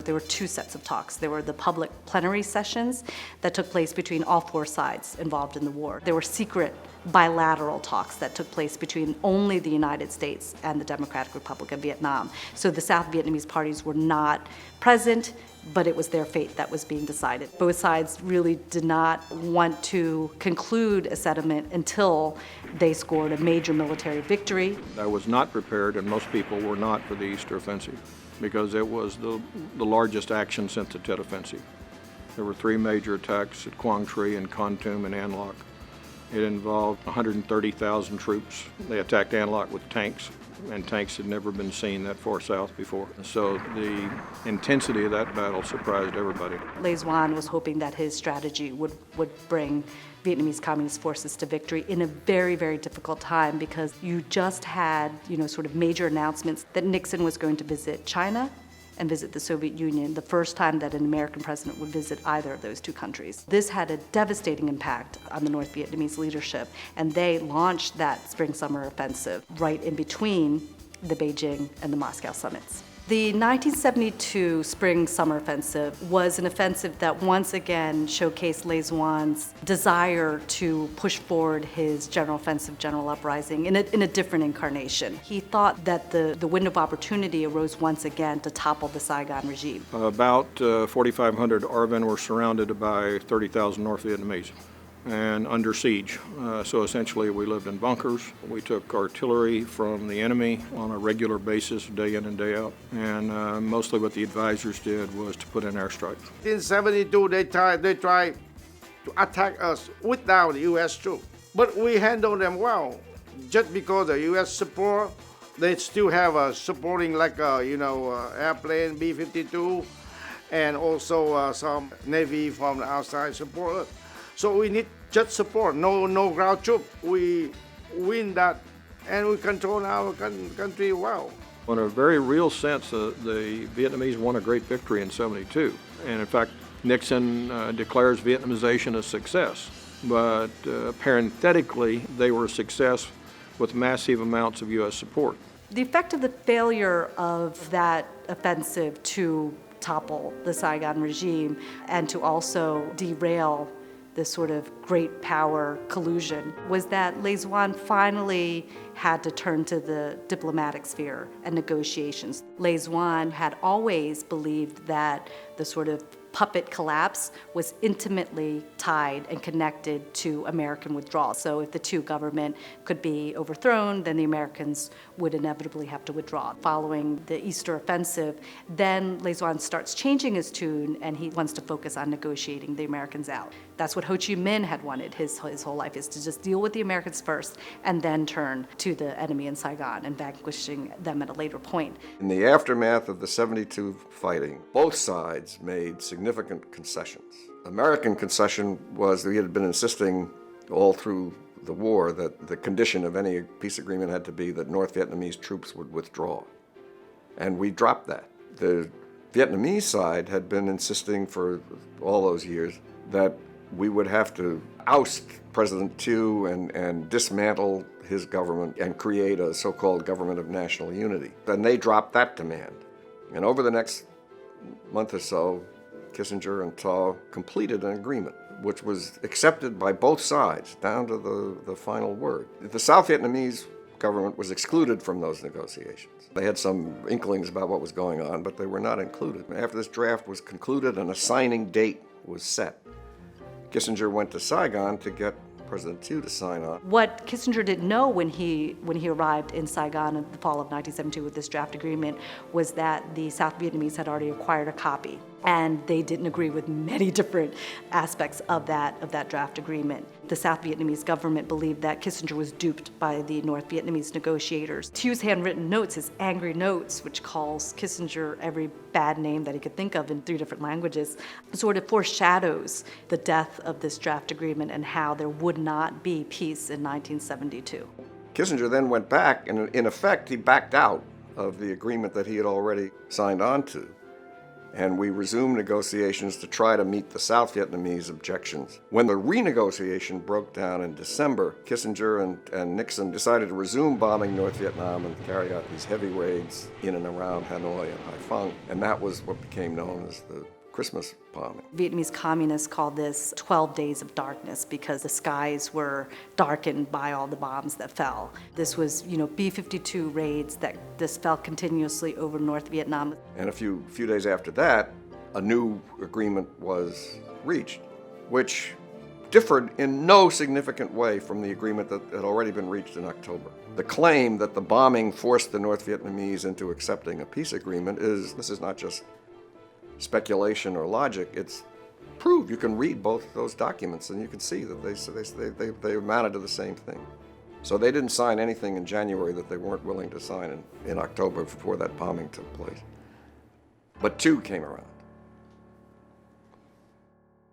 There were two sets of talks. There were the public plenary sessions that took place between all four sides involved in the war. There were secret bilateral talks that took place between only the United States and the Democratic Republic of Vietnam. So the South Vietnamese parties were not present, but it was their fate that was being decided. Both sides really did not want to conclude a settlement until they scored a major military victory. I was not prepared, and most people were not, for the Easter Offensive, because it was the largest action since the Tet Offensive. There were three major attacks at Quang Tri and Kon Tum and An Loc. It involved 130,000 troops. They attacked An Loc with tanks, and tanks had never been seen that far south before. So the intensity of that battle surprised everybody. Le Duan was hoping that his strategy would bring Vietnamese Communist forces to victory in a very, very difficult time, because you just had, sort of major announcements that Nixon was going to visit China and visit the Soviet Union, the first time that an American president would visit either of those two countries. This had a devastating impact on the North Vietnamese leadership, and they launched that spring-summer offensive right in between the Beijing and the Moscow summits. The 1972 spring-summer offensive was an offensive that once again showcased Le Duan's desire to push forward his general offensive, general uprising in a different incarnation. He thought that the window of opportunity arose once again to topple the Saigon regime. About 4,500 ARVN were surrounded by 30,000 North Vietnamese and under siege. So essentially we lived in bunkers. We took artillery from the enemy on a regular basis, day in and day out. And mostly what the advisors did was to put in airstrikes. In 72, they tried to attack us without U.S. troops. But we handled them well. Just because the U.S. support, they still have a supporting airplane, B-52, and also some Navy from the outside support. So we need just support, no ground troop. We win that, and we control our country well. In a very real sense, the Vietnamese won a great victory in '72. And in fact, Nixon declares Vietnamization a success. But parenthetically, they were a success with massive amounts of U.S. support. The effect of the failure of that offensive to topple the Saigon regime and to also derail this sort of great power collusion was that Le Duan finally had to turn to the diplomatic sphere and negotiations. Le Duan had always believed that the sort of puppet collapse was intimately tied and connected to American withdrawal. So if the two governments could be overthrown, then the Americans would inevitably have to withdraw. Following the Easter offensive, then Le Duan starts changing his tune, and he wants to focus on negotiating the Americans out. That's what Ho Chi Minh had wanted his whole life, is to just deal with the Americans first and then turn to the enemy in Saigon and vanquishing them at a later point. In the aftermath of the '72 fighting, both sides made significant concessions. American concession was that we had been insisting all through the war that the condition of any peace agreement had to be that North Vietnamese troops would withdraw. And we dropped that. The Vietnamese side had been insisting for all those years that we would have to oust President Thieu and dismantle his government and create a so-called government of national unity. Then they dropped that demand. And over the next month or so, Kissinger and Thaw completed an agreement which was accepted by both sides, down to the final word. The South Vietnamese government was excluded from those negotiations. They had some inklings about what was going on, but they were not included. After this draft was concluded and a signing date was set, Kissinger went to Saigon to get President Thieu to sign on. What Kissinger didn't know when he arrived in Saigon in the fall of 1972 with this draft agreement was that the South Vietnamese had already acquired a copy, and they didn't agree with many different aspects of that draft agreement. The South Vietnamese government believed that Kissinger was duped by the North Vietnamese negotiators. Thieu's handwritten notes, his angry notes, which calls Kissinger every bad name that he could think of in 3 different languages, sort of foreshadows the death of this draft agreement and how there would not be peace in 1972. Kissinger then went back, and in effect, he backed out of the agreement that he had already signed on to. and we resumed negotiations to try to meet the South Vietnamese objections. When the renegotiation broke down in December, Kissinger and Nixon decided to resume bombing North Vietnam and carry out these heavy raids in and around Hanoi and Haiphong, and that was what became known as the Christmas bombing. Vietnamese communists called this 12 days of darkness because the skies were darkened by all the bombs that fell. This was, B-52 raids that this fell continuously over North Vietnam. And a few days after that, a new agreement was reached, which differed in no significant way from the agreement that had already been reached in October. The claim that the bombing forced the North Vietnamese into accepting a peace agreement this is not just speculation or logic, it's proved. You can read both those documents and you can see that they amounted to the same thing. So they didn't sign anything in January that they weren't willing to sign in October before that bombing took place. But two came around.